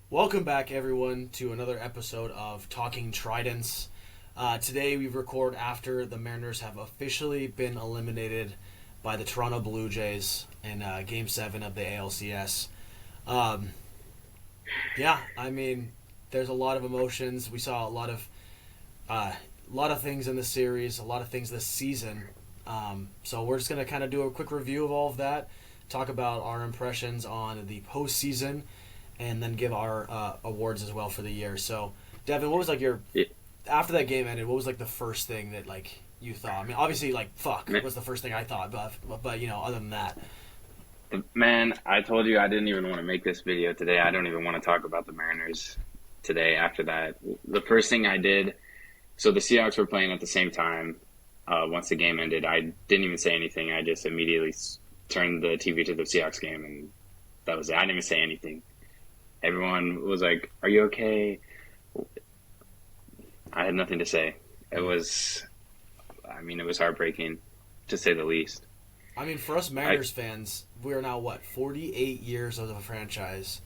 Welcome back, everyone, to another episode of Talking Tridents. Today we record after the Mariners have officially been eliminated by the Toronto Blue Jays in Game 7 of the ALCS. Um, yeah, I mean, there's a lot of emotions. We saw a lot of things in this series, a lot of things this season. So we're just going to kind of do a quick review of all of that, talk about our impressions on the postseason, and then give our awards as well for the year. So, Devin, what was like your Yeah, after that game ended? What was like the first thing that like you thought? I mean, obviously, like fuck ma- was the first thing I thought, but other than that, man, I told you I didn't even want to make this video today. I don't even want to talk about the Mariners today after that. The first thing I did, so the Seahawks were playing at the same time. Once the game ended, I didn't even say anything. I just immediately turned the TV to the Seahawks game, and that was it. I didn't even say anything. Everyone was like, "Are you okay?" I had nothing to say. It was, I mean, it was heartbreaking, to say the least. I mean, for us I, Mariners fans, we are now 48 years of a franchise,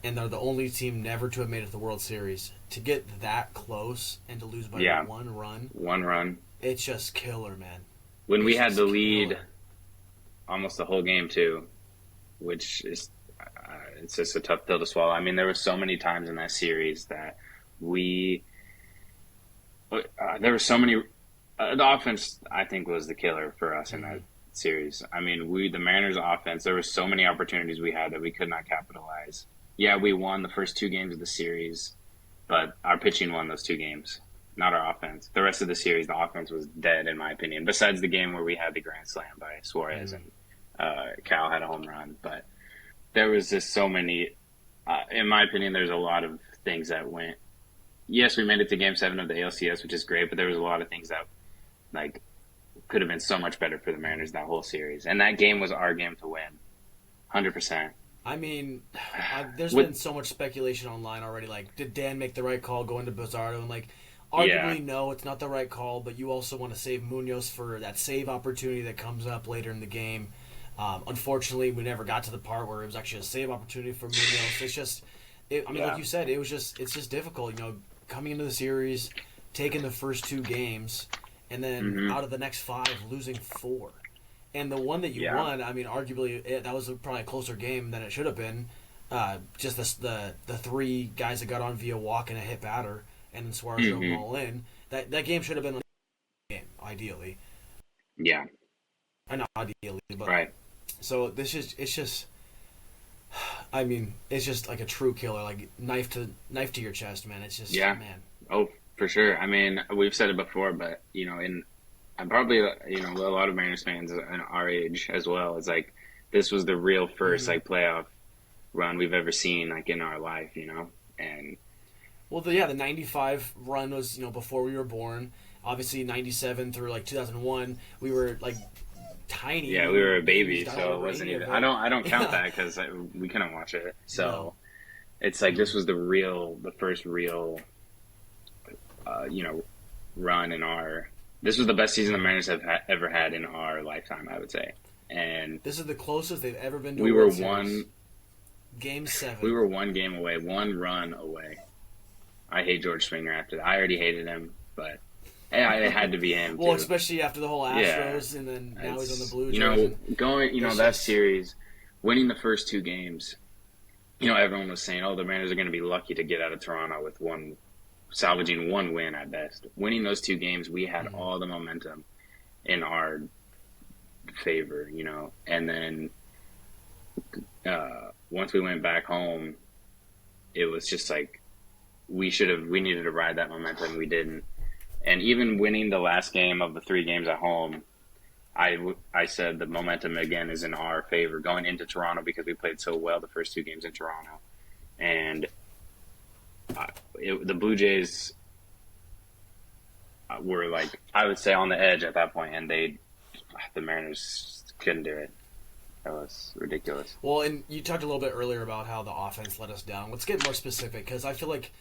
and they're the only team never to have made it to the World Series. To get that close and to lose by yeah, one run, one run. it's just killer, man. When we It's had the just lead killer. almost the whole game too, which is it's just a tough pill to swallow. I mean, there were so many times in that series that we there were so many. The offense, I think, was the killer for us in Hmm. that series. I mean, the Mariners' offense. There were so many opportunities we had that we could not capitalize. Yeah, we won the first two games of the series, but our pitching won those two games, not our offense. The rest of the series, the offense was dead, in my opinion. Besides the game where we had the grand slam by Suarez Hmm. and Cal had a home run, but there was just so many. In my opinion, there's a lot of things that went. Yes, we made it to Game 7 of the ALCS, which is great, but there was a lot of things that like could have been so much better for the Mariners that whole series. And that game was our game to win, 100%. I mean, there's With been so much speculation online already. Like, did Dan make the right call going to Bizarro? And like, yeah, arguably, no, it's not the right call. But you also want to save Munoz for that save opportunity that comes up later in the game. Unfortunately, we never got to the part where it was actually a save opportunity for Munoz. It's just, I mean, like yeah, you said, it's just difficult. Coming into the series, taking the first two games, and then hmm out of the next five, losing four. And the one that you yeah, won, I mean, arguably that was probably a closer game than it should have been. Just the three guys that got on via walk and a hit batter, and then Suarez drove them hmm all in. That game should have been a game, ideally. yeah, Not ideally, but right, so this is it's just. I mean, it's just like a true killer, like knife to your chest, man. It's just yeah. man. Oh, for sure. I mean, we've said it before, but I'm probably a lot of Mariners fans in our age as well. It's like this was the real first Hmm. like playoff run we've ever seen like in our life, and Well, the '95 run was before we were born. Obviously, '97 through like 2001, we were like tiny. yeah, We we were were a babies, baby, dialed so it over wasn't any even. of I it. don't count Yeah. that because we couldn't watch it. No. So it's like this was the first real, you know, run in our. This was the best season the Mariners have ever had in our lifetime, I would say. And This is the closest they've ever been to a we were World one, Series. Game we 7. were one game away, one run away. I hate George Springer after that. I already hated him, but it had to be him Well, too. especially after the whole Yeah, Astros, and then now he's on the it's Blue Jays, and going, it's that just series, winning the first two games. Everyone was saying, "Oh, the Mariners are going to be lucky to get out of Toronto with salvaging one win at best." Winning those two games, we had mhm. all the momentum in our favor, And then once we went back home, it was just like we needed to ride that momentum. We didn't, and even winning the last game of the three games at home, I said the momentum again is in our favor going into Toronto because we played so well the first two games in Toronto, and the Blue Jays were like I would say on the edge at that point, and the Mariners couldn't do it. That was ridiculous. Well, and you talked a little bit earlier about how the offense let us down. Let's get more specific because I feel like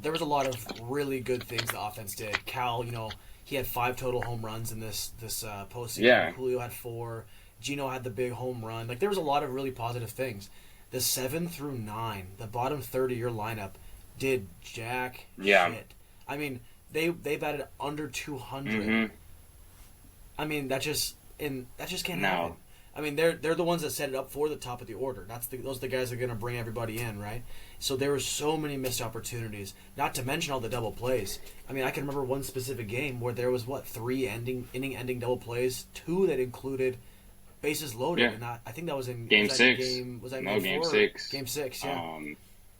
there was a lot of really good things the offense did. Cal, he had 5 total home runs in this postseason. Yeah, Julio had 4. Gino had the big home run. Like there was a lot of really positive things. the 7 through 9, the bottom third of your lineup, did jack Yeah. shit. I mean, they batted under 200. Mm-hmm. I mean, that just can't No. happen. I mean, they're the ones that set it up for the top of the order. Those are the guys that are going to bring everybody in, right? So there were so many missed opportunities. Not to mention all the double plays. I mean, I can remember one specific game where there was 3 inning-ending double plays, 2 that included bases loaded, Yeah. and I think that was in Game 6. Was that No, game 4? Game 6. Game 6, yeah.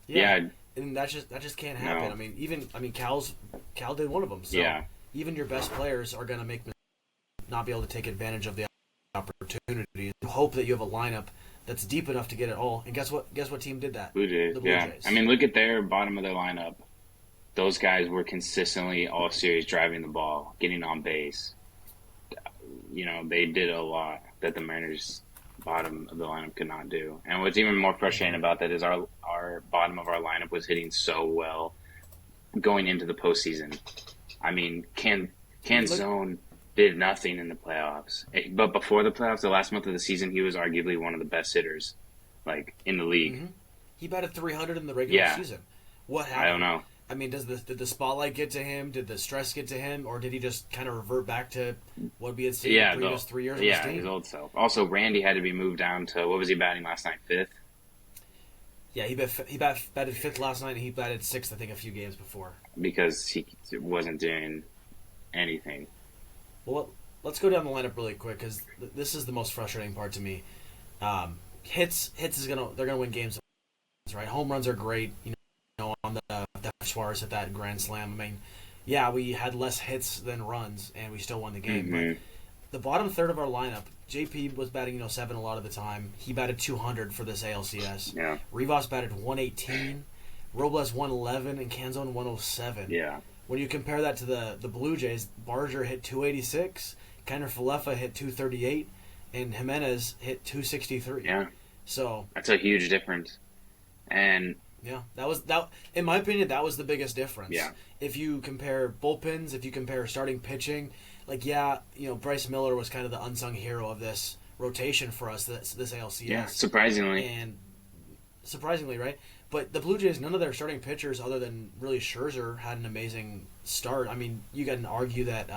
Yeah. And that just can't happen. No. I mean, Cal did one of them. So Yeah. even your best players are going to not be able to take advantage of the opportunities. You hope that you have a lineup that's deep enough to get it all. And guess what? Guess what team did that? Blue Jays. The Blue Jays. I mean, look at their bottom of their lineup. Those guys were consistently all series driving the ball, getting on base. You know, they did a lot that the Mariners' bottom of the lineup could not do. And what's even more frustrating about that is our bottom of our lineup was hitting so well going into the postseason. I mean, Canzone did nothing in the playoffs. But before the playoffs, the last month of the season, he was arguably one of the best hitters, like, in the league. Mm-hmm. He batted 300 in the regular season. What happened? I don't know. I mean, did the spotlight get to him? Did the stress get to him? Or did he just kind of revert back to what we had seen in the previous 3 years of his team? His old self. Also, Randy had to be moved down to, what was he batting last night, 5th? Yeah, he batted 5th last night, and he batted 6th, I think, a few games before. Because he wasn't doing anything. Well, let's go down the lineup really quick, because this is the most frustrating part to me. Hits they're gonna win games, right? Home runs are great, on the Suarez at that grand slam. I mean, yeah, we had less hits than runs, and we still won the game. Mm-hmm. But the bottom third of our lineup, JP was batting 7 a lot of the time. He batted 200 for this ALCS. Yeah. Rivas batted 118, Robles 111, and Canzone 107. Yeah. When you compare that to the Blue Jays, Barger hit 286, Kiner Falefa hit 238, and Jimenez hit 263. Yeah. So that's a huge difference. And yeah, that. In my opinion, that was the biggest difference. Yeah. If you compare bullpens, if you compare starting pitching, Bryce Miller was kind of the unsung hero of this rotation for us. This ALCS. Yeah, surprisingly. And surprisingly, right? But the Blue Jays, none of their starting pitchers, other than really Scherzer, had an amazing start. I mean, you can argue that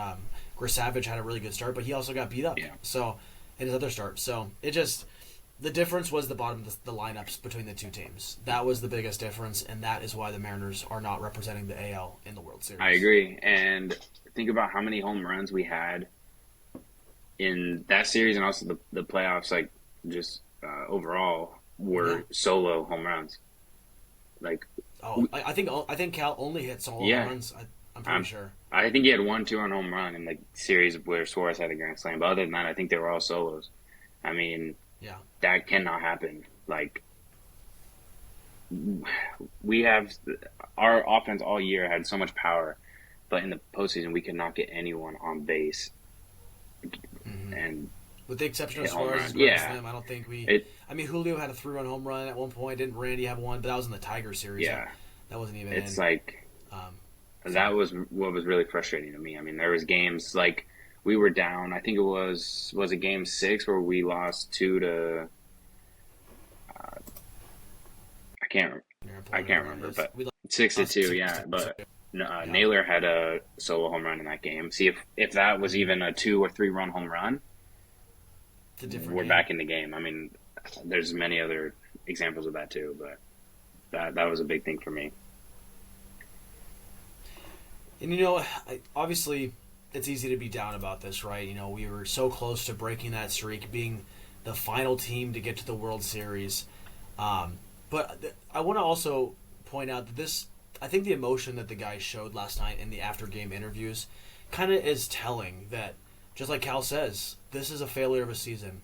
Grisavage had a really good start, but he also got beat up. Yeah. So in his other start, so it just. The difference was the bottom of the lineups between the two teams. That was the biggest difference, and that is why the Mariners are not representing the AL in the World Series. I agree. And think about how many home runs we had in that series, and also the playoffs, overall, were solo home runs. I think Cal only hit solo home runs. I'm pretty sure. I think he had 1 2-run home run in the series where Suarez had a grand slam. But other than that, I think they were all solos. I mean, yeah, that cannot happen. We have our offense all year had so much power, but in the postseason we could not get anyone on base. Mm-hmm. And with the exception of Suarez's slam, I don't think Julio had a 3-run home run at one point. Didn't Randy have one? But that was in the Tiger series. Yeah, that wasn't even. It's that was what was really frustrating to me. I mean, there was games we were down. I think it was a game 6 where we lost 2 to. I can't remember, but 6-2. Yeah, but Naylor had a solo home run in that game. See if that was even a 2 or 3-run home run. We're back in the game. I mean, there's many other examples of that too, but that was a big thing for me. And obviously, it's easy to be down about this, right? We were so close to breaking that streak, being the final team to get to the World Series. But I want to also point out that I think the emotion that the guys showed last night in the after-game interviews kind of is telling that, just like Cal says, this is a failure of a season.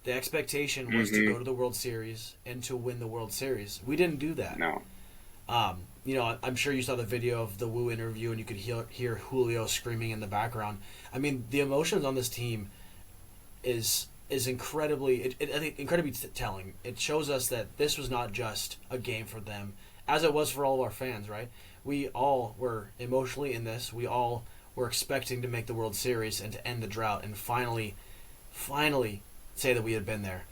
The expectation was to go to the World Series and to win the World Series. We didn't do that. No. I'm sure you saw the video of the Wu interview and you could hear Julio screaming in the background. I mean, the emotions on this team is incredibly telling. It shows us that this was not just a game for them, as it was for all of our fans, right? We all were emotionally in this. We all were expecting to make the World Series and to end the drought and finally say that we had been there.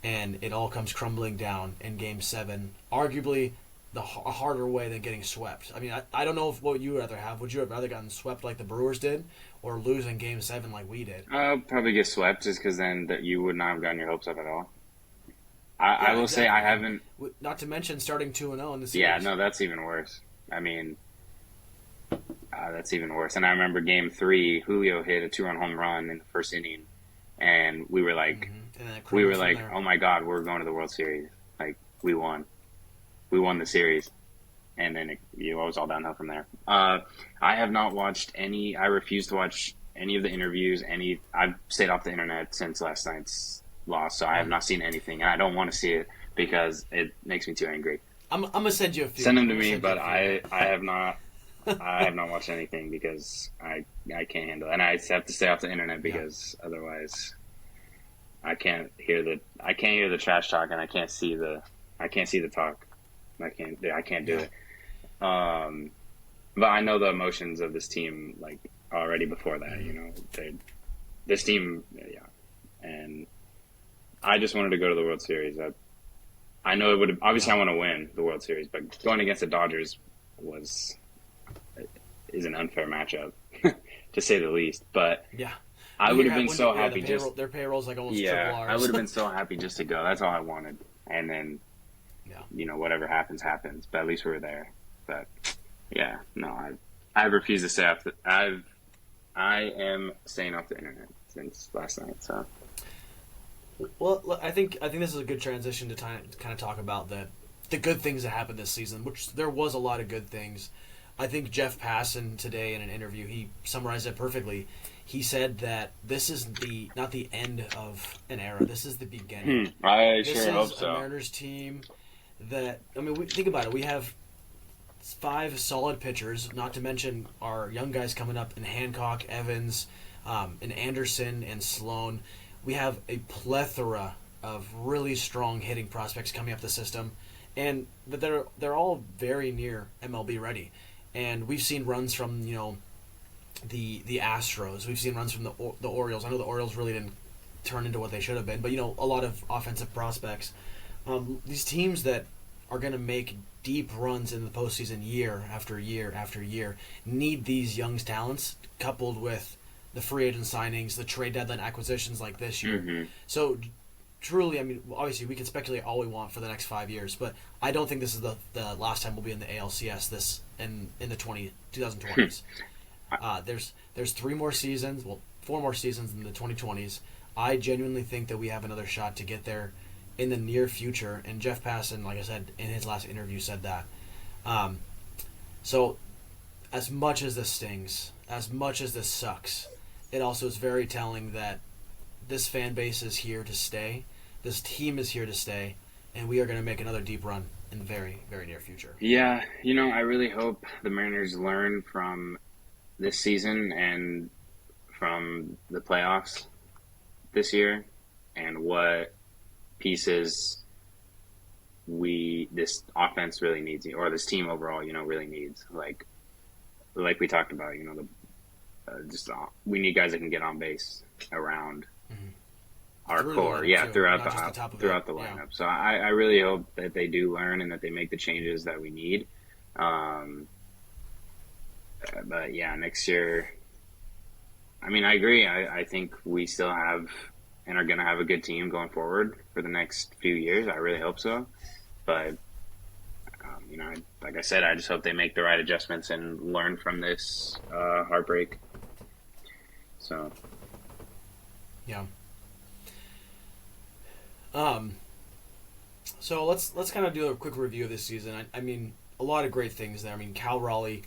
and it all comes crumbling down in Game 7. Arguably, a harder way than getting swept. I mean, I don't know what you would rather have. Would you have rather gotten swept like the Brewers did, or lose in Game 7 like we did? I'll probably get swept just because then you would not have gotten your hopes up at all. I Yeah, will say exactly. I haven't. Not to mention starting 2-0 in the series. Yeah, no, that's even worse. I mean, that's even worse. And I remember Game 3, Julio hit a 2-run home run in the first inning, and we were like, And then it crumbled from there. oh my God, we're going to the World Series. Like we won the series, and then it was all downhill from there. I have not watched any. I refuse to watch any of the interviews. I've stayed off the internet since last night's loss, so I have not seen anything, and I don't want to see it because it makes me too angry. I'm gonna send you a few. Send them to me, but I have not. I have not watched anything because I can't handle it, and I have to stay off the internet because otherwise I can't hear the trash talk, and I can't see the talk. I can't do it. But I know the emotions of this team like already before that. You know, this team, and I just wanted to go to the World Series. I know it would. Obviously, I want to win the World Series, but going against the Dodgers is an unfair matchup, to say the least. But yeah, I would have been so happy their payroll's like almost triple ours. I would have been so happy just to go. That's all I wanted, and then whatever happens. But at least we were there. But yeah, no, I refuse to stay off. I am staying off the internet since last night. So. Well, I think this is a good transition to kind of talk about the good things that happened this season, which there was a lot of good things. I think Jeff Passan today in an interview, he summarized it perfectly. He said that this is not the end of an era. This is the beginning. I this sure hope so. This is a Mariners team that, I mean, think about it. We have 5 solid pitchers, not to mention our young guys coming up in Hancock, Evans, and Anderson, and Sloan. We have a plethora of really strong hitting prospects coming up the system, and they're all very near MLB ready. And we've seen runs from the Astros. We've seen runs from the Orioles. I know the Orioles really didn't turn into what they should have been, but a lot of offensive prospects. These teams that are going to make deep runs in the postseason year after year after year need these young talents coupled with the free agent signings, the trade deadline acquisitions like this year. Mm-hmm. So truly, I mean, obviously we can speculate all we want for the next 5 years, but I don't think this is the last time we'll be in the ALCS in the 2020s. There's 3 more seasons, 4 more seasons in the 2020s. I genuinely think that we have another shot to get there in the near future, and Jeff Passan, like I said in his last interview, said that. So as much as this stings, as much as this sucks, it also is very telling that this fan base is here to stay, this team is here to stay, and we are going to make another deep run in the very, very near future. Yeah, I really hope the Mariners learn from this season and from the playoffs this year and what pieces this offense really needs, or this team overall, really needs. Like we talked about, we need guys that can get on base around our core, throughout the lineup. Yeah. So I really hope that they do learn and that they make the changes that we need. But yeah, next year, I mean, I agree. I think we still have and are going to have a good team going forward for the next few years. I really hope so. But, like I said, I just hope they make the right adjustments and learn from this heartbreak. So. Yeah. So let's kind of do a quick review of this season. I mean, a lot of great things there. I mean, Cal Raleigh,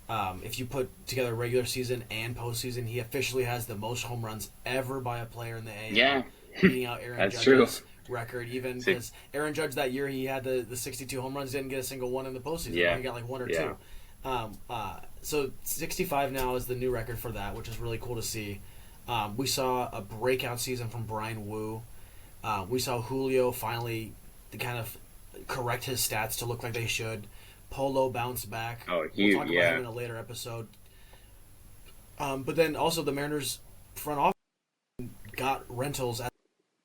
if you put together regular season and postseason, he officially has the most home runs ever by a player in the AL. Yeah. Beating out Aaron That's Judge's true. record, even because Aaron Judge that year he had the 62 home runs, didn't get a single one in the postseason. Yeah. He got like 1 or 2. So 65 now is the new record for that, which is really cool to see. We saw a breakout season from Brian Wu. We saw Julio finally kind of correct his stats to look like they should. Polo bounced back. Oh, huge, we'll talk about him in a later episode. But then also the Mariners front office got rentals at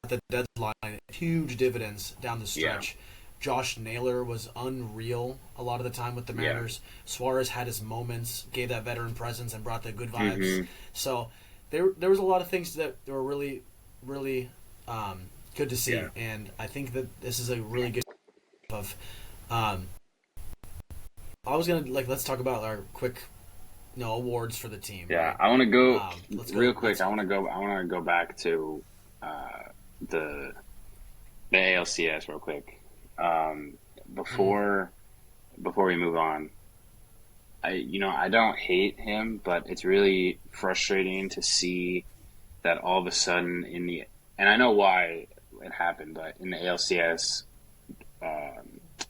the deadline, huge dividends down the stretch. Yeah. Josh Naylor was unreal a lot of the time with the Mariners. Yeah. Suarez had his moments, gave that veteran presence, and brought the good vibes. Mm-hmm. So there was a lot of things that were really, really good to see. Yeah. And I think that this is a really good of. I was gonna let's talk about our quick, awards for the team. Yeah, right? I want to go Real quick. I want to go back to the ALCS real quick. Before we move on, I don't hate him, but it's really frustrating to see that all of a sudden and I know why it happened, but in the ALCS,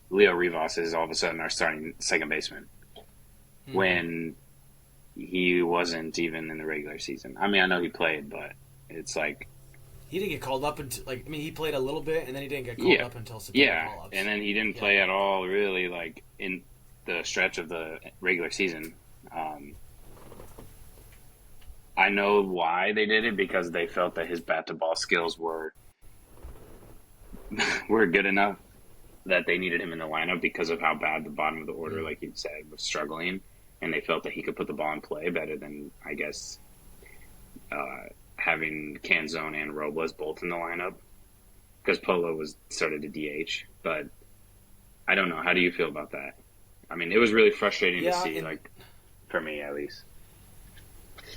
Leo Rivas is all of a sudden our starting second baseman when he wasn't even in the regular season. I mean, I know he played, but it's like he didn't get called up until he played a little bit, and then he didn't get called up until September call-ups. And then he didn't play at all, really, like in the stretch of the regular season. I know why they did it, because they felt that his bat to ball skills were good enough that they needed him in the lineup because of how bad the bottom of the order, like you said, was struggling, and they felt that he could put the ball in play better than, I guess, having Canzone and Robles both in the lineup, because Polo started to DH. But I don't know. How do you feel about that? I mean, it was really frustrating to see, for me at least.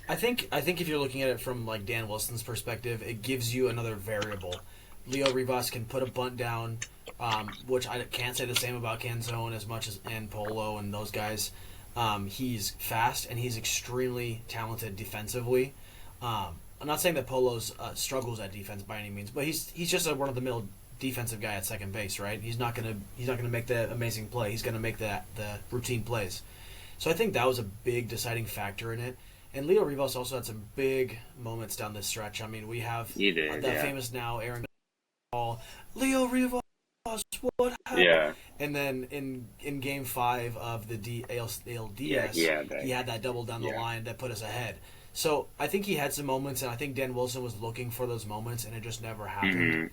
I think if you're looking at it from Dan Wilson's perspective, it gives you another variable. Leo Rivas can put a bunt down, which I can't say the same about Canzone as much as and Polo and those guys. He's fast and he's extremely talented defensively. I'm not saying that Polo's struggles at defense by any means, but he's just a run-of-the-mill defensive guy at second base, right? He's not gonna make the amazing play. He's gonna make the routine plays. So I think that was a big deciding factor in it. And Leo Rivas also had some big moments down this stretch. I mean, we have famous now Aaron Ball, Leo Rivas, what happened? Yeah. And then in Game 5 of the ALDS, he had that double down the line that put us ahead. So I think he had some moments, and I think Dan Wilson was looking for those moments, and it just never happened.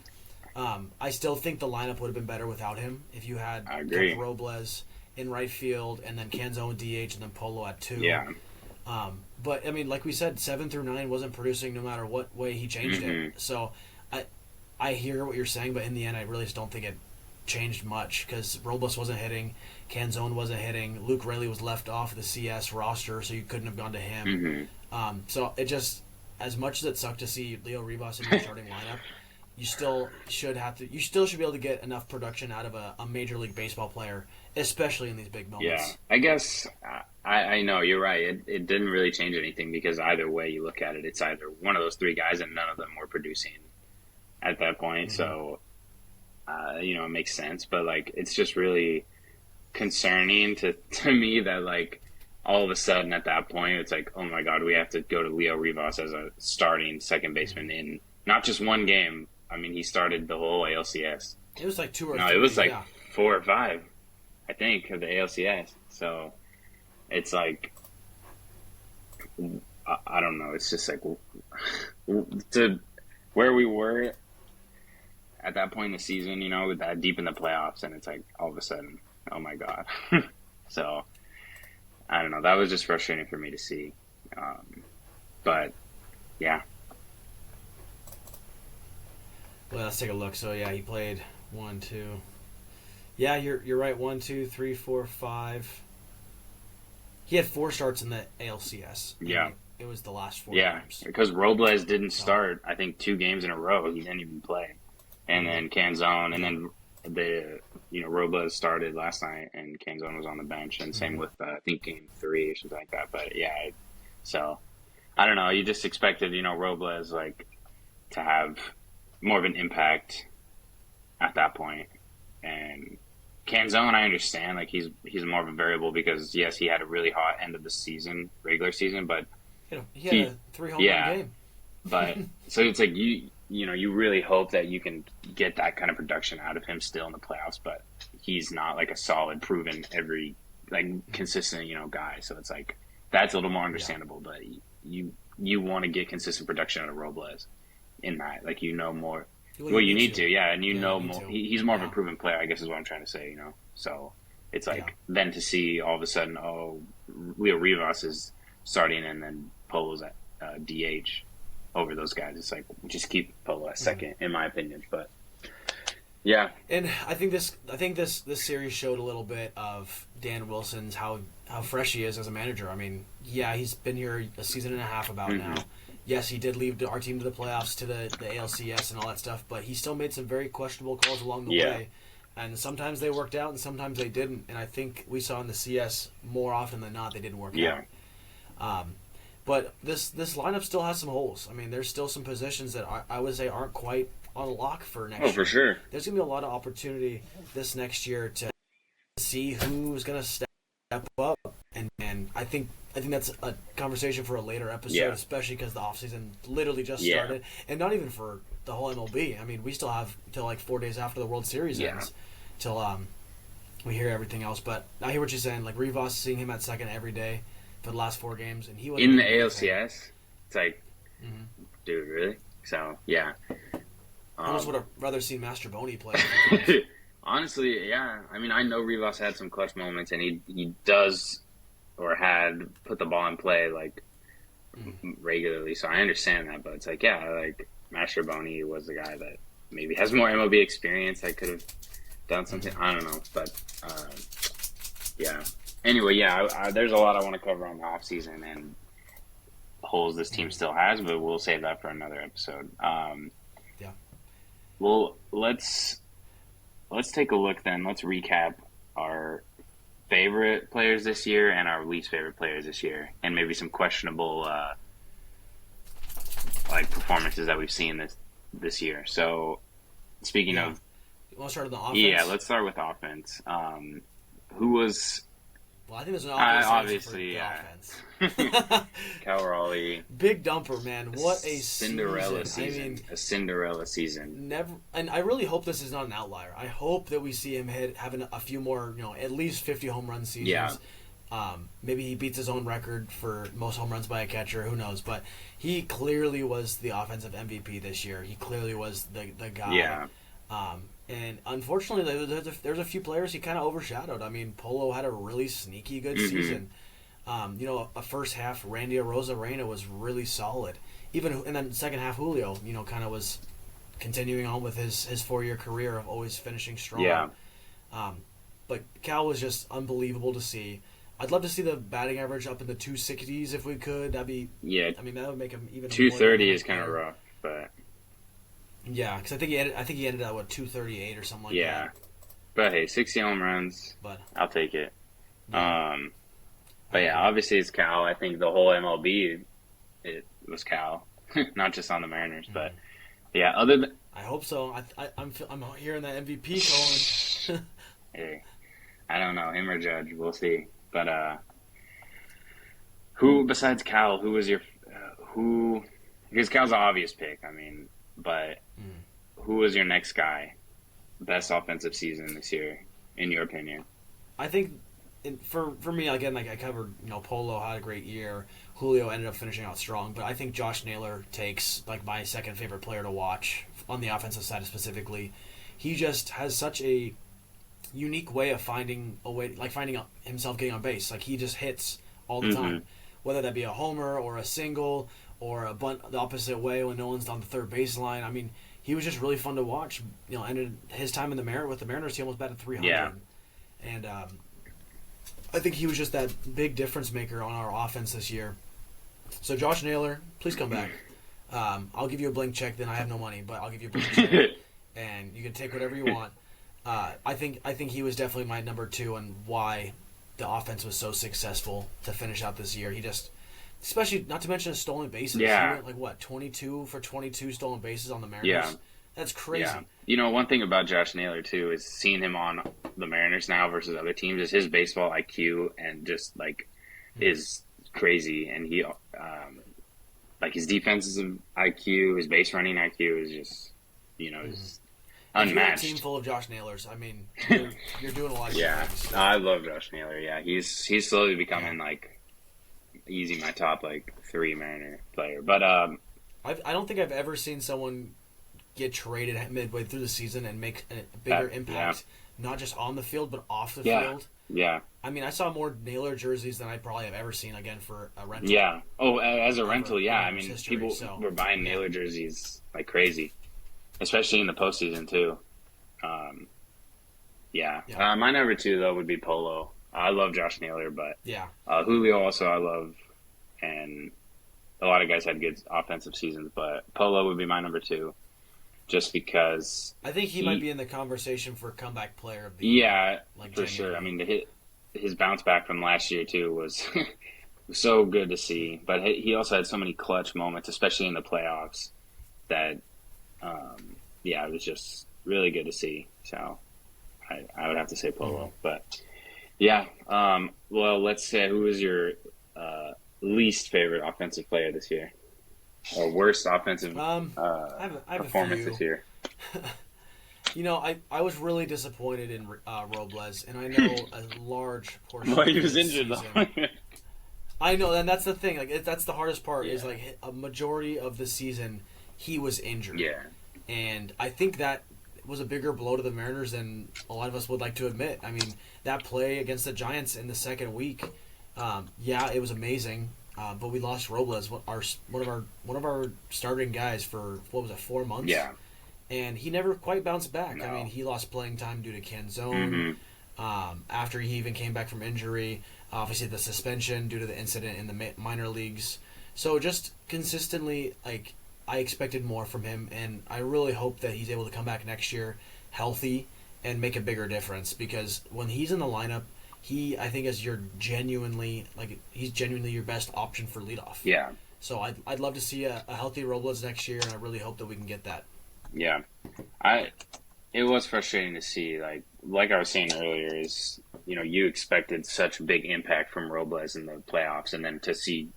I still think the lineup would have been better without him if you had kept Robles in right field, and then Canzone DH, and then Polo at 2. Yeah. But, I mean, like we said, 7 through 9 wasn't producing no matter what way he changed it. So I hear what you're saying, but in the end, I really just don't think it changed much, because Robles wasn't hitting, Canzone wasn't hitting, Luke Raley was left off the CS roster, so you couldn't have gone to him. So it just, as much as it sucked to see Leo Rivas in the starting lineup, you still should be able to get enough production out of a Major League Baseball player, especially in these big moments. Yeah, I guess I know you're right. It didn't really change anything, because either way you look at it, it's either one of those three guys, and none of them were producing at that point. So, it makes sense. But it's just really concerning to me that all of a sudden at that point it's oh my God, we have to go to Leo Rivas as a starting second baseman in not just one game. I mean, he started the whole ALCS. It was 2 or 3. No, it was 4 or 5, I think, of the ALCS. So it's I don't know. It's just to where we were at that point in the season, with that deep in the playoffs, and it's all of a sudden, oh my God. So I don't know. That was just frustrating for me to see. But yeah. Well, let's take a look. So he played 1, 2. Yeah, you're right. 1, 2, 3, 4, 5. He had 4 starts in the ALCS. Yeah. It was the last 4 games. Because Robles didn't start, I think, 2 games in a row. He didn't even play. And then Canzone, and then Robles started last night, and Canzone was on the bench, and same with, I think, Game 3 or something like that. But, so, I don't know. You just expected, Robles, to have more of an impact at that point. And Canzone, I understand, he's more of a variable because, yes, he had a really hot end of the season, regular season, but he had a 3 home run game. But so it's you really hope that you can get that kind of production out of him still in the playoffs, but he's not a solid, proven every consistent guy. So it's that's a little more understandable. But you want to get consistent production out of Robles in that more. Well, you need to, yeah, and you know need more. to. He's more of a proven player, I guess, is what I'm trying to say. So it's like then to see all of a sudden, Leo Rivas is starting, and then Polo's at DH over those guys. It's like just keep Polo at second, in my opinion. But yeah, and I think this series showed a little bit of Dan Wilson's how fresh he is as a manager. I mean, yeah, he's been here a season and a half about now. Yes, he did lead our team to the playoffs, to the ALCS and all that stuff, but he still made some very questionable calls along the way. And sometimes they worked out and sometimes they didn't. And I think we saw in the CS more often than not they didn't work out. But this lineup still has some holes. I mean, there's still some positions that I would say aren't quite on lock for next year. Oh, for sure. There's going to be a lot of opportunity this next year to see who's going to step up. And I think that's a conversation for a later episode, especially because the offseason literally just started. And not even for the whole MLB. I mean, we still have till like 4 days after the World Series ends till we hear everything else. But I hear what you're saying. Like Rivas, seeing him at second every day for the last 4 games, and he was in the ALCS. It's like, dude, really? So yeah. I almost would have rather seen Mastroboni play. Honestly, yeah. I mean, I know Rivas had some clutch moments, and he does or had put the ball in play like regularly. So I understand that, but it's like, like Mastroboni was the guy that maybe has more MLB experience that could have done something. I don't know, but yeah. Anyway, there's a lot I want to cover on the offseason and holes this team still has, but we'll save that for another episode. Well, let's take a look then. Let's recap our favorite players this year and our least favorite players this year, and maybe some questionable like performances that we've seen this year. So, speaking of, you want to start with the offense? Yeah, let's start with offense. Who was? Well, I think there's an obvious obviously, for the offense. Cal Raleigh. Big dumper, man. What a Cinderella season. I mean, a Cinderella season. Never, and I really hope this is not an outlier. I hope that we see him having a few more, at least 50 home run seasons. Yeah. Maybe he beats his own record for most home runs by a catcher. Who knows? But he clearly was the offensive MVP this year. He clearly was the guy. Yeah. And unfortunately, there's a few players he kind of overshadowed. I mean, Polo had a really sneaky good season. A first half, Randy Arozarena was really solid. And then second half, Julio, kind of was continuing on with his 4-year career of always finishing strong. Yeah. But Cal was just unbelievable to see. I'd love to see the batting average up in the 260s if we could. That'd be I mean, that would make him even 230 is kind of rough, but. Yeah, because I think he ended at 238 or something like that. Yeah, but hey, 60 home runs. But I'll take it. Yeah. But yeah, obviously it's Cal. I think the whole MLB, it was Cal, not just on the Mariners. But yeah, other than I hope so. I'm hearing that MVP calling. Hey, I don't know, him or Judge, we'll see. But who besides Cal? Who was your who? Because Cal's an obvious pick. I mean. But who was your next guy? Best offensive season this year, in your opinion? I think for me, again, like I covered, Polo had a great year. Julio ended up finishing out strong. But I think Josh Naylor takes like my second favorite player to watch on the offensive side specifically. He just has such a unique way of finding himself getting on base. Like he just hits all the time. Whether that be a homer or a single or a bunt the opposite way when no one's on the third baseline. I mean, he was just really fun to watch. Ended his time with the Mariners, he almost batted 300. Yeah. And I think he was just that big difference maker on our offense this year. So Josh Naylor, please come back. I'll give you a blank check. Then I have no money, but I'll give you a blank check, and you can take whatever you want. I think he was definitely my number 2, and why the offense was so successful to finish out this year. He just. Especially, not to mention stolen bases. Yeah. He went, 22 for 22 stolen bases on the Mariners? Yeah. That's crazy. Yeah. One thing about Josh Naylor, too, is seeing him on the Mariners now versus other teams is his baseball IQ and just, is crazy. And he, his defensive IQ, his base running IQ is just, is unmatched. If you're a team full of Josh Naylors, I mean, you're doing a lot of good things. I love Josh Naylor, yeah. He's slowly becoming, easy my top 3 Mariner player, but I don't think I've ever seen someone get traded midway through the season and make a bigger impact, not just on the field but off the field. Yeah. I mean, I saw more Naylor jerseys than I probably have ever seen again for a rental. Yeah. Oh, as a rental, yeah. I mean, history, people were buying Naylor jerseys like crazy, especially in the postseason too. My number 2 though would be Polo. I love Josh Naylor, but Julio also I love, and a lot of guys had good offensive seasons, but Polo would be my number 2, just because I think he might be in the conversation for comeback player of the year. Yeah, like for sure. I mean, his bounce back from last year too was so good to see. But he also had so many clutch moments, especially in the playoffs, that it was just really good to see. So I would have to say Polo, but well, let's say who was your least favorite offensive player this year, or worst offensive performance this year? I was really disappointed in Robles, and I know a large portion. Well, he was injured though. I know, and that's the thing. Like, that's the hardest part. Is like a majority of the season he was injured. Yeah, and I think that was a bigger blow to the Mariners than a lot of us would like to admit. I mean, that play against the Giants in the second week, it was amazing. But we lost Robles, one of our starting guys for 4 months. Yeah, and he never quite bounced back. No. I mean, he lost playing time due to Canzone. After he even came back from injury, obviously the suspension due to the incident in the minor leagues. So just consistently, like, I expected more from him, and I really hope that he's able to come back next year healthy and make a bigger difference, because when he's in the lineup, I think he's genuinely your best option for leadoff. Yeah. So I'd love to see a healthy Robles next year, and I really hope that we can get that. Yeah. It was frustrating to see, like I was saying earlier, is, you expected such big impact from Robles in the playoffs, and then to see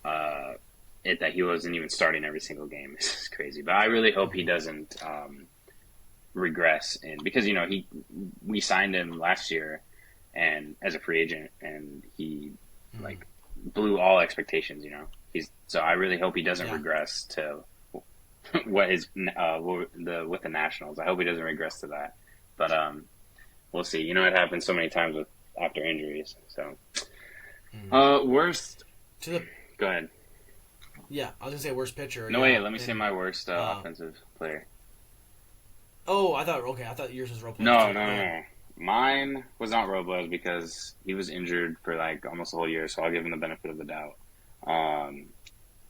that he wasn't even starting every single game is crazy. But I really hope he doesn't regress, because we signed him last year and as a free agent, and he blew all expectations. So I really hope he doesn't regress to what his with the Nationals. I hope he doesn't regress to that, but we'll see. It happens so many times after injuries. So worst. Go ahead. Yeah, I was gonna say worst pitcher. No, wait. Let me say my worst offensive player. Oh, I thought yours was Robles. No. Mine was not Robles, because he was injured for almost the whole year, so I'll give him the benefit of the doubt.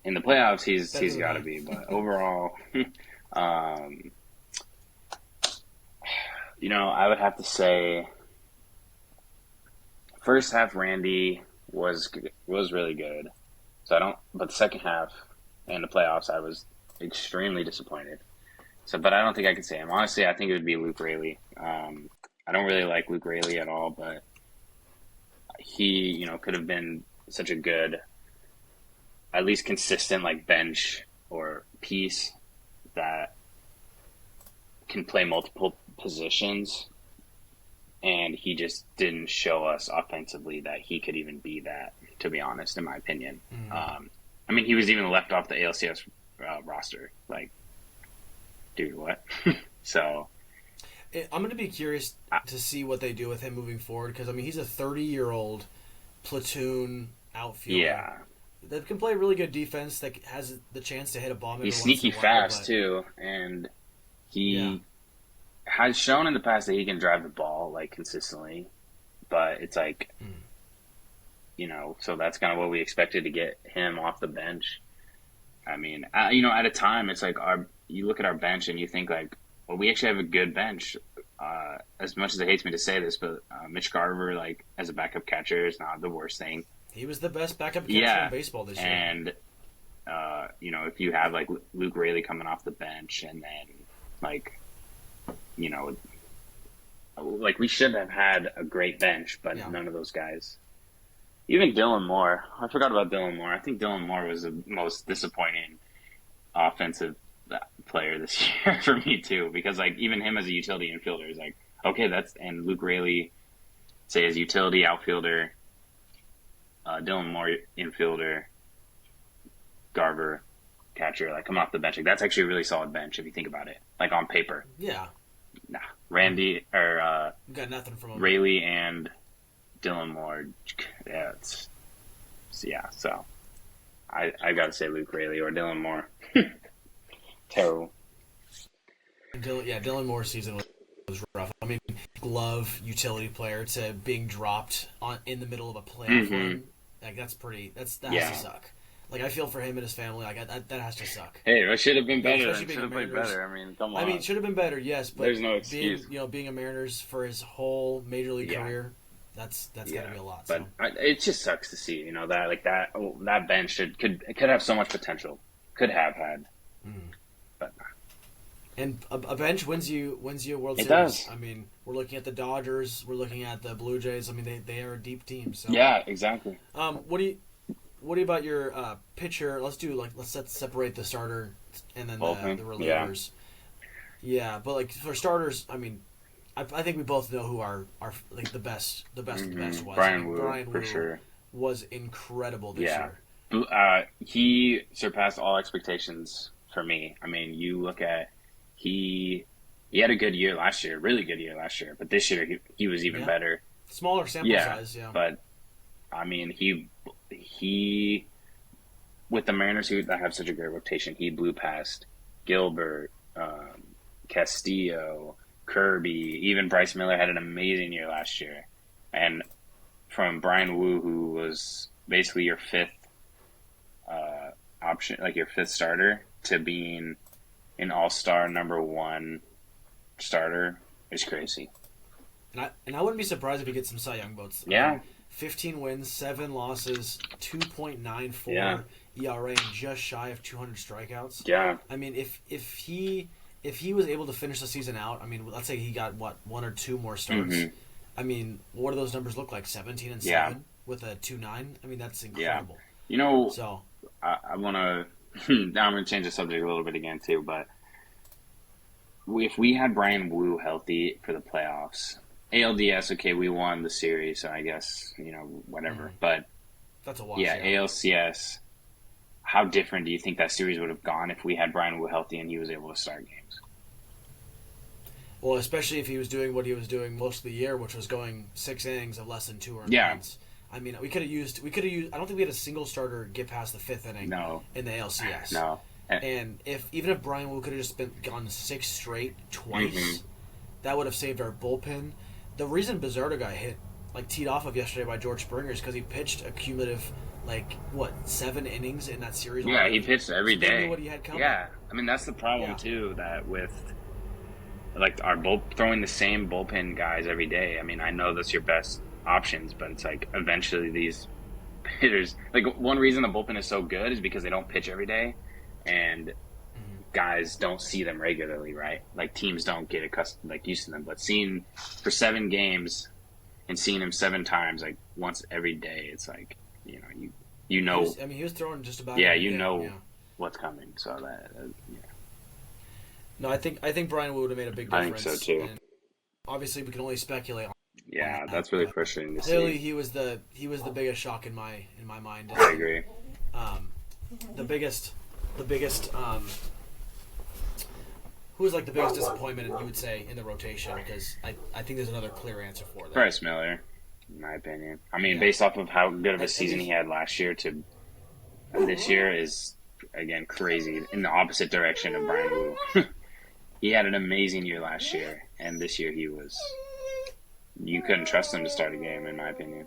In the playoffs, he's got to be, but overall, I would have to say first half Randy was really good. But the second half and the playoffs, I was extremely disappointed. But I don't think I could say him. Honestly, I think it would be Luke Raley. I don't really like Luke Raley at all, but he, could have been such a good, at least consistent, bench or piece that can play multiple positions. And he just didn't show us offensively that he could even be that, to be honest, in my opinion. I mean, he was even left off the ALCS roster. Dude, what? So I'm going to be curious to see what they do with him moving forward, because, I mean, he's a 30-year-old platoon outfielder. Yeah. That can play really good defense, that has the chance to hit a bomb. He's sneaky fast, too, and he has shown in the past that he can drive the ball, consistently, but it's so that's kind of what we expected to get him off the bench. I mean, at a time, it's you look at our bench and you think well, we actually have a good bench. As much as it hates me to say this, but Mitch Garver, as a backup catcher, is not the worst thing. He was the best backup catcher in baseball this year. And, if you have, Luke Raley coming off the bench, and then, we should have had a great bench, but none of those guys. Even Dylan Moore. I forgot about Dylan Moore. I think Dylan Moore was the most disappointing offensive player this year for me, too, because, even him as a utility infielder is okay, and Luke Raley, say, as utility outfielder, Dylan Moore infielder, Garver catcher, like coming off the bench. Like that's actually a really solid bench if you think about it, like on paper. Yeah. Nah, Randy or got nothing from him. Rayleigh and Dylan Moore. Yeah, So I gotta say Luke Rayleigh or Dylan Moore. Terrible. Dylan Moore's season was rough. I mean, glove utility player to being dropped in the middle of a playoff run. Like that has to suck. Like I feel for him and his family. Like that has to suck. Hey, it should have been better. Especially Should have played better. I mean, come on. I mean, it should have been better, yes. But there's no excuse. Being a Mariners for his whole major league career, that's got to be a lot. But it just sucks to see, that bench could have so much potential. Could have had. But. And a bench wins you a World Series. It does. I mean, we're looking at the Dodgers. We're looking at the Blue Jays. I mean, they are a deep team. So. Yeah, exactly. What do you about your pitcher? Let's separate the starter and then the relievers. Yeah, but like for starters, I mean, I think we both know who our like the best was. Brian Wu for sure was incredible this year. He surpassed all expectations for me. I mean, you look at he had a good year last year, really good year last year, but this year he was even better. Smaller sample size, But I mean, he with the Mariners that have such a great rotation, he blew past Gilbert, Castillo, Kirby, even Bryce Miller had an amazing year last year. And from Brian Wu, who was basically your fifth option, like your fifth starter, to being an all-star number one starter is crazy. And I wouldn't be surprised if he gets some Cy Young votes. Yeah. 15 wins, 7 losses, 2.94 ERA, and just shy of 200 strikeouts. Yeah. I mean, if he was able to finish the season out, I mean, let's say he got one or two more starts. I mean, what do those numbers look like? 17 and 7 with a 2.9. I mean, that's incredible. Yeah. So I want to. Now I'm going to change the subject a little bit again too, but if we had Brian Wu healthy for the playoffs, ALDS, okay, we won the series, so I guess whatever. But that's a wash. Yeah, ALCS. How different do you think that series would have gone if we had Brian Wu healthy and he was able to start games? Well, especially if he was doing what he was doing most of the year, which was going 6 innings of less than 2 earned runs. I mean, we could have used. I don't think we had a single starter get past the 5th inning. In the ALCS. No. And even if Brian Wu could have just gone 6 straight twice, that would have saved our bullpen. The reason Bizarro got hit, teed off of yesterday by George Springer, is because he pitched a cumulative, 7 innings in that series. Yeah, he pitched every day. He knew what he had coming. Yeah, I mean that's the problem too. That with our throwing the same bullpen guys every day. I mean, I know that's your best options, but it's eventually these hitters. One reason the bullpen is so good is because they don't pitch every day, and guys don't see them regularly, right? Teams don't get accustomed, used to them. But seeing for 7 games and seeing him 7 times, once every day, it's you know. He was throwing just about. Yeah, what's coming. So that. No, I think Brian Wu would have made a big difference. I think so too. And obviously, we can only speculate. Yeah, that's really frustrating to see. Clearly, he was the biggest shock in my mind. I agree. The biggest. Who was the biggest disappointment, you would say, in the rotation? Because I think there's another clear answer for that. Bryce Miller, in my opinion. I mean, based off of how good of a season he had last year to this year is, again, crazy in the opposite direction of Brian Wu. He had an amazing year last year, and this year you couldn't trust him to start a game, in my opinion.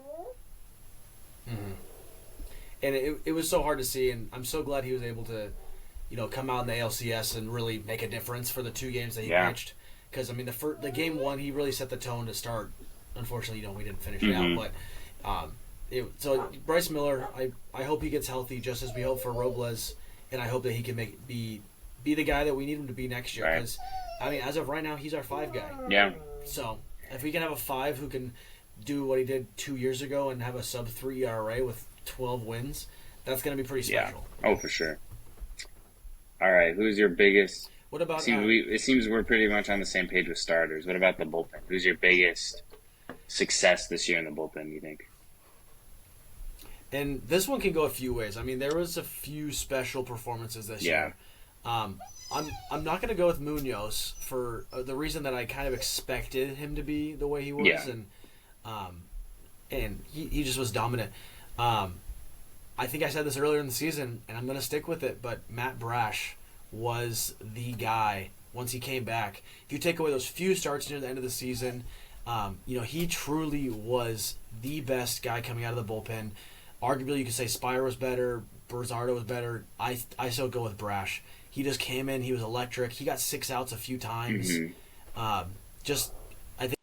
And it was so hard to see, and I'm so glad he was able to, come out in the ALCS and really make a difference for the 2 games that he pitched. Because the game 1, he really set the tone to start. Unfortunately, we didn't finish it out. But so Bryce Miller, I hope he gets healthy, just as we hope for Robles, and I hope that he can be the guy that we need him to be next year. Because as of right now, he's our 5 guy. Yeah. So if we can have a 5 who can do what he did 2 years ago and have a sub 3 ERA with 12 wins, that's going to be pretty special. Yeah. Oh, for sure. All right, who's your biggest? What about? It seems we're pretty much on the same page with starters. What about the bullpen? Who's your biggest success this year in the bullpen? You think? And this one can go a few ways. I mean, there was a few special performances this year. I'm not going to go with Munoz for the reason that I kind of expected him to be the way he was, and he just was dominant. I think I said this earlier in the season, and I'm going to stick with it. But Matt Brash was the guy once he came back. If you take away those few starts near the end of the season, he truly was the best guy coming out of the bullpen. Arguably, you could say Spire was better, Berzardo was better. I still go with Brash. He just came in. He was electric. He got 6 outs a few times. I think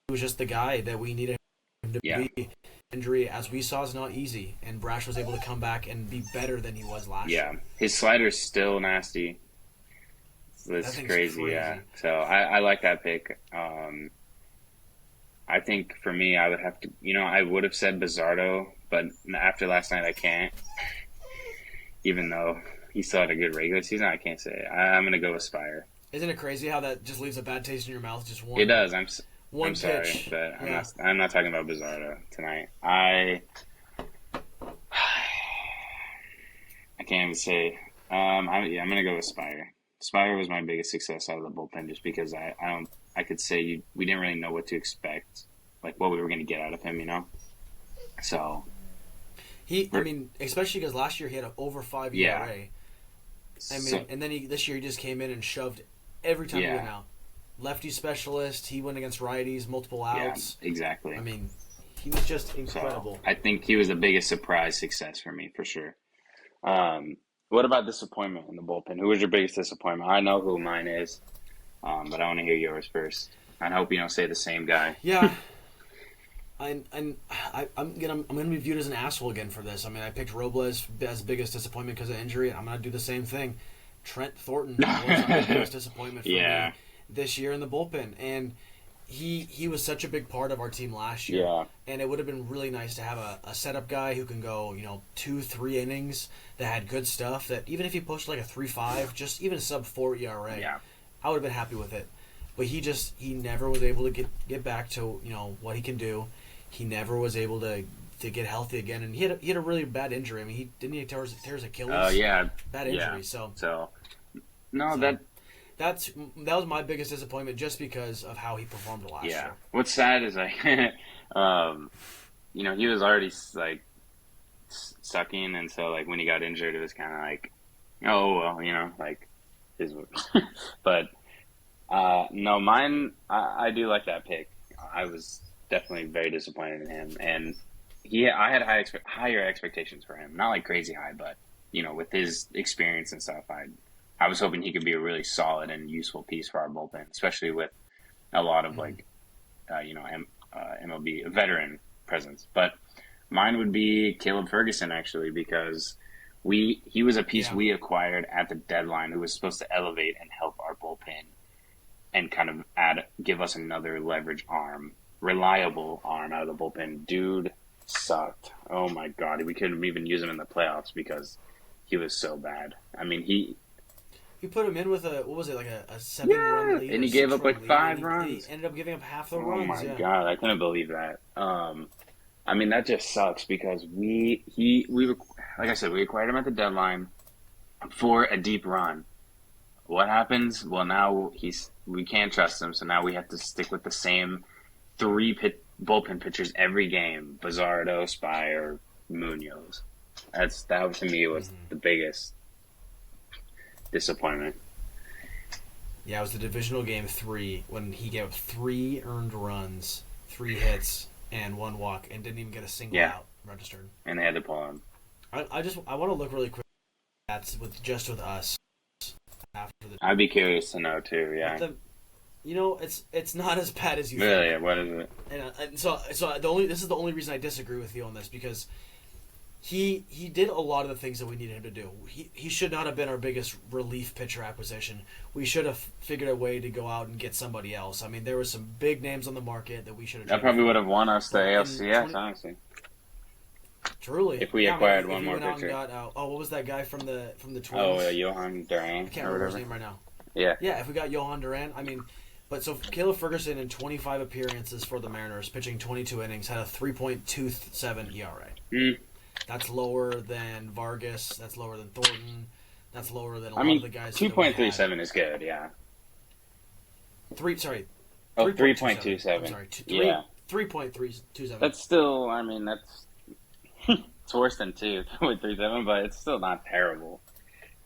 he was just the guy that we needed him to be. Injury, as we saw, is not easy, and Brash was able to come back and be better than he was last year. Yeah, his slider's still nasty. It's crazy, yeah. So I like that pick. I think for me, I would have to, I would have said Bizardo, but after last night, I can't. Even though he still had a good regular season, I can't say it. I'm going to go with Spire. Isn't it crazy how that just leaves a bad taste in your mouth? Just one. It does. One I'm sorry, pitch. but I'm not talking about Bizarro tonight. I can't even say. I'm gonna go with Spire. Spire was my biggest success out of the bullpen, just because I could say we didn't really know what to expect, like what we were gonna get out of him, So especially because last year he had an over 5 ERA. And then this year he just came in and shoved every time he went out. Lefty specialist. He went against righties, multiple outs. Yeah, exactly. I mean, he was just incredible. So, I think he was the biggest surprise success for me, for sure. What about disappointment in the bullpen? Who was your biggest disappointment? I know who mine is, but I want to hear yours first. I hope you don't say the same guy. Yeah. I'm gonna be viewed as an asshole again for this. I mean, I picked Robles as biggest disappointment because of injury. I'm gonna do the same thing. Trent Thornton was my biggest disappointment for me this year in the bullpen, and he was such a big part of our team last year. Yeah. And it would have been really nice to have a setup guy who can go 2-3 innings that had good stuff. That even if he pushed like a 3.5, just even a sub 4 ERA, I would have been happy with it. But he never was able to get back to what he can do. He never was able to get healthy again, and he had a really bad injury. I mean, he tears his Achilles. Oh yeah, bad injury. So that was my biggest disappointment, just because of how he performed last year. What's sad is he was already like sucking, and so like when he got injured, it was kind of like, oh well, like his. But no, mine. I do like that pick. I was definitely very disappointed in him, and I had higher expectations for him. Not like crazy high, but with his experience and stuff, I was hoping he could be a really solid and useful piece for our bullpen, especially with a lot of MLB veteran presence. But mine would be Caleb Ferguson, actually, because he was a piece we acquired at the deadline who was supposed to elevate and help our bullpen and kind of give us another leverage arm, reliable arm out of the bullpen. Dude sucked. Oh my God. We couldn't even use him in the playoffs because he was so bad. I mean, You put him in with a 7-run lead. And he gave up like 5 runs. He ended up giving up half the runs. Oh my God, I couldn't believe that. I mean, that just sucks because we like I said, we acquired him at the deadline for a deep run. What happens? Well, now we can't trust him, so now we have to stick with the same 3 bullpen pitchers every game: Bizardo, Spire, Munoz. That to me was the biggest disappointment. Yeah, it was the divisional game 3 when he gave up 3 earned runs, 3 hits, and 1 walk, and didn't even get a single out registered. And they had to pull him. I want to look really quick at that with us after the. I'd be curious to know too. Yeah. It's not as bad as you think. Really? What is it? And so this is the only reason I disagree with you on this, because he did a lot of the things that we needed him to do. He should not have been our biggest relief pitcher acquisition. We should have figured a way to go out and get somebody else. I mean, there were some big names on the market that we should have. That probably would have won us the ALCS, honestly. Truly, if we acquired one more pitcher. What was that guy from the Twins? Oh, Johan Duran. I can't remember his name right now. Yeah. Yeah, if we got Johan Duran, I mean, but so Caleb Ferguson in 25 appearances for the Mariners, pitching 22 innings, had a 3.27 ERA. That's lower than Vargas. That's lower than Thornton. That's lower than a I lot of mean, the guys. 2.37 is good, yeah. Oh, 3.27. I'm sorry, Yeah. 3.327. That's still, I mean, that's it's worse than 2.37, but it's still not terrible.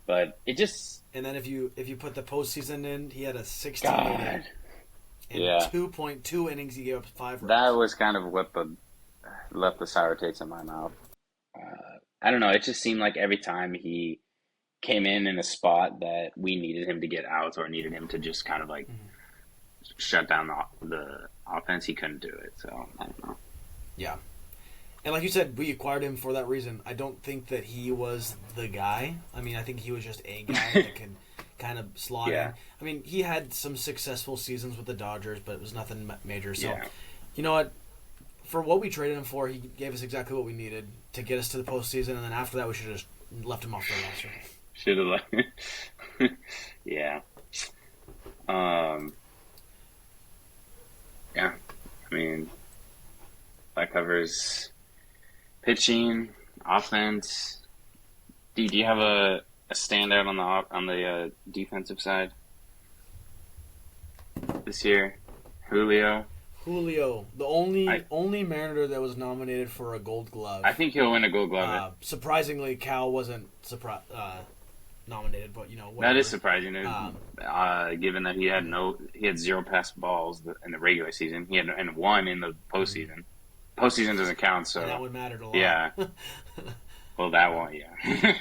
But it just, And then if you put the postseason in, he had a 16 God, inning and yeah. 2.2 innings. He gave up 5 runs. That was kind of what left the sour taste in my mouth. I don't know. It just seemed like every time he came in a spot that we needed him to get outs or needed him to just kind of like shut down the offense, he couldn't do it. So I don't know. Yeah. And like you said, we acquired him for that reason. I don't think that he was the guy. I mean, I think he was just a guy that could kind of slot in. I mean, he had some successful seasons with the Dodgers, but it was nothing major. So, you know what? For what we traded him for, he gave us exactly what we needed to get us to the postseason. And then after that, we should have just left him off the roster. Should have left. Yeah. Yeah. I mean, that covers pitching, offense. Do you have a standout on the defensive side this year? Julio, the only Mariner that was nominated for a Gold Glove. I think he'll win a Gold Glove. Surprisingly, Cal wasn't nominated, but whatever. That is surprising, given that he had 0 passed balls in the regular season. He had and 1 in the postseason. Postseason doesn't count, so and that would matter a lot. Yeah. Well, that won't, yeah.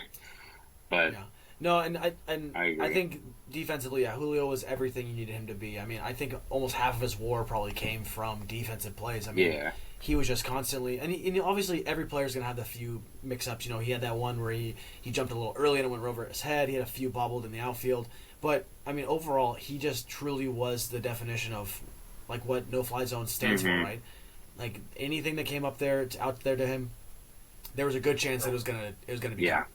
But yeah. No, and I agree. I think defensively, Julio was everything you needed him to be. I mean, I think almost half of his WAR probably came from defensive plays. I mean, he was just constantly, and obviously every player's gonna have the few mix-ups. He had that one where he jumped a little early and it went over his head. He had a few bobbled in the outfield, but I mean, overall, he just truly was the definition of like what no-fly zone stands for, right? Like anything that came out there to him, there was a good chance that it was gonna be caught.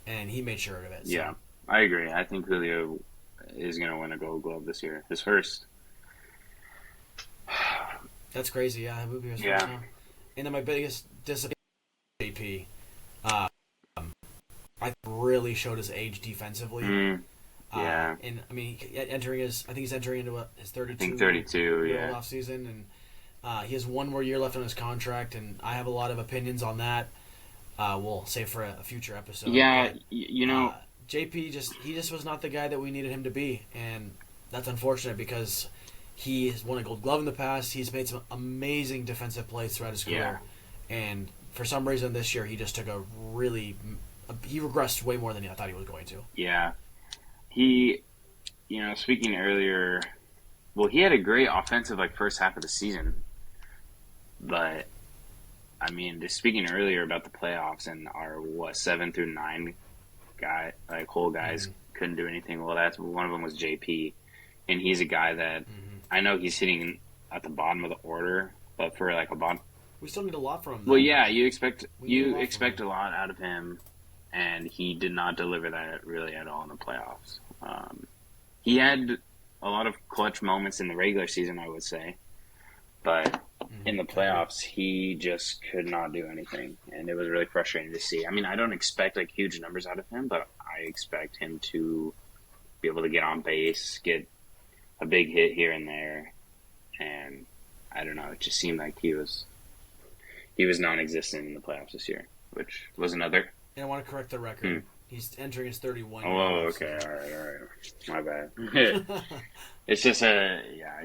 And he made sure of it. So. Yeah, I agree. I think Julio is going to win a Gold Glove this year. His first. That's crazy, yeah. It would be his first one. And then my biggest disappointment, JP, I really showed his age defensively. And I mean, I think he's entering into his 32. I think 32, off season, and he has one more year left on his contract, and I have a lot of opinions on that. We'll save for a future episode. Yeah, but, JP just was not the guy that we needed him to be, and that's unfortunate because he has won a Gold Glove in the past. He's made some amazing defensive plays throughout his career, and for some reason this year he just took he regressed way more than I thought he was going to. Yeah, he, speaking earlier, well, he had a great offensive first half of the season, but. I mean, just speaking earlier about the playoffs and our 7 through 9 whole guys couldn't do anything. Well, that's one of them was JP, and he's a guy that I know he's hitting at the bottom of the order, but for a bottom, we still need a lot from him. Well, yeah, you expect a lot out of him, and he did not deliver that really at all in the playoffs. He had a lot of clutch moments in the regular season, I would say, but. In the playoffs, he just could not do anything, and it was really frustrating to see. I mean, I don't expect huge numbers out of him, but I expect him to be able to get on base, get a big hit here and there, and I don't know. It just seemed like he was non-existent in the playoffs this year, which was another. And I want to correct the record. He's entering his 31. Oh, okay, all right. My bad. It's just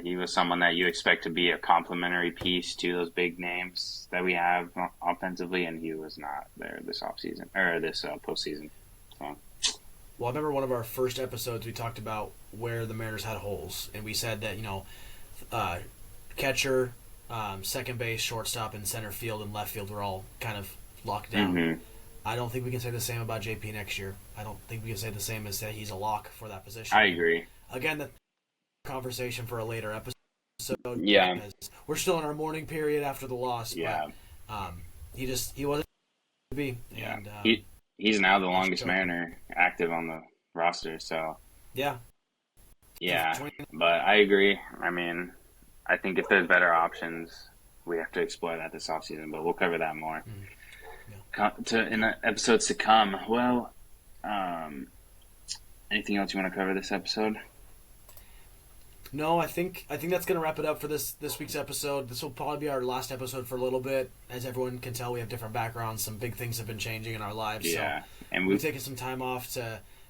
he was someone that you expect to be a complementary piece to those big names that we have offensively, and he was not there this offseason, or this postseason. So. Well, I remember one of our first episodes we talked about where the Mariners had holes, and we said that, catcher, second base, shortstop, and center field and left field were all kind of locked down. Mm-hmm. I don't think we can say the same about JP next year. I don't think we can say the same as that he's a lock for that position. I agree. Again, the conversation for a later episode. Yeah. We're still in our mourning period after the loss. Yeah. But, he wasn't to be. Yeah. And, he's now the longest Mariner active on the roster. So. Yeah. Yeah. But I agree. I mean, I think if there's better options, we have to explore that this offseason. But we'll cover that more. in the episodes to come. Well, anything else you want to cover this episode? No, I think that's going to wrap it up for this week's episode. This will probably be our last episode for a little bit. As everyone can tell, we have different backgrounds. Some big things have been changing in our lives. Yeah, so and we've taken some time off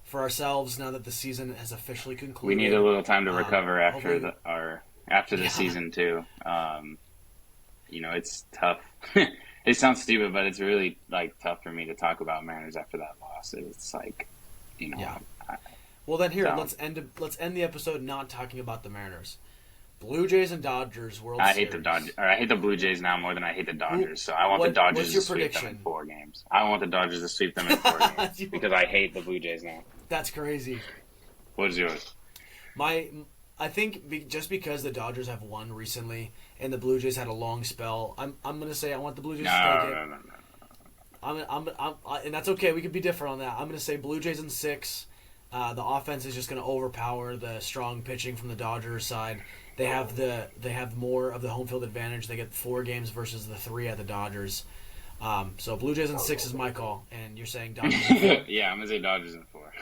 for ourselves now that the season has officially concluded. We need a little time to recover after the Yeah. season too. It's tough. It sounds stupid, but it's really tough for me to talk about Mariners after that loss. It's Yeah. Well, then let's end the episode not talking about the Mariners. Blue Jays and Dodgers World Series. I hate the Dodgers. Or I hate the Blue Jays now more than I hate the Dodgers. So I want the Dodgers to sweep them in 4 games. I want the Dodgers to sweep them in 4 games because I hate the Blue Jays now. That's crazy. What is yours? I think just because the Dodgers have won recently and the Blue Jays had a long spell, I'm going to say I want the Blue Jays to take it. No. And that's okay. We could be different on that. I'm going to say Blue Jays in 6. The offense is just going to overpower the strong pitching from the Dodgers side. They have more of the home field advantage. They get 4 games versus the 3 at the Dodgers. So Blue Jays in 6 is my call, and you're saying Dodgers in 4. Yeah, I'm going to say Dodgers in 4.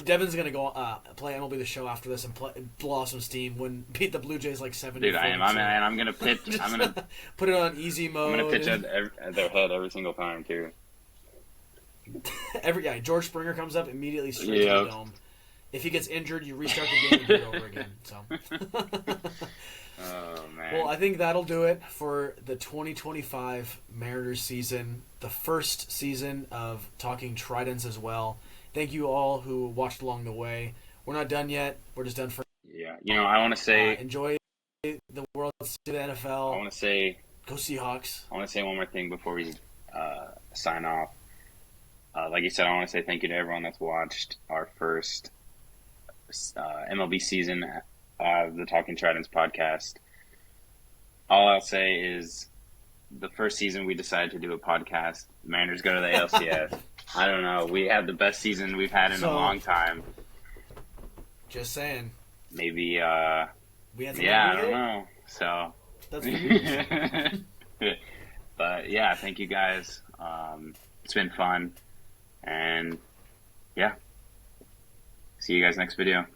Devin's going to go play MLB The Show after this and blow off some steam. Beat the Blue Jays 70. Dude, I am. I'm going to pitch. I'm going to put it on easy mode. I'm going to pitch at their head every single time, too. George Springer comes up immediately straight to the dome. If he gets injured, you restart the game and do it over again. So. Oh man. Well, I think that'll do it for the 2025 Mariners season, the first season of Talking Tridents as well. Thank you all who watched along the way. We're not done yet. We're just done for. Yeah, I want to say enjoy the World Series of the NFL. I want to say go Seahawks. I want to say one more thing before we sign off. Like you said, I want to say thank you to everyone that's watched our first MLB season of the Talking Tridents podcast. All I'll say is the first season we decided to do a podcast. Mariners go to the ALCS. I don't know. We had the best season we've had in a long time. Just saying. Maybe, we had I don't know. So. That's good. But, yeah, thank you guys. It's been fun. And, yeah. See you guys next video.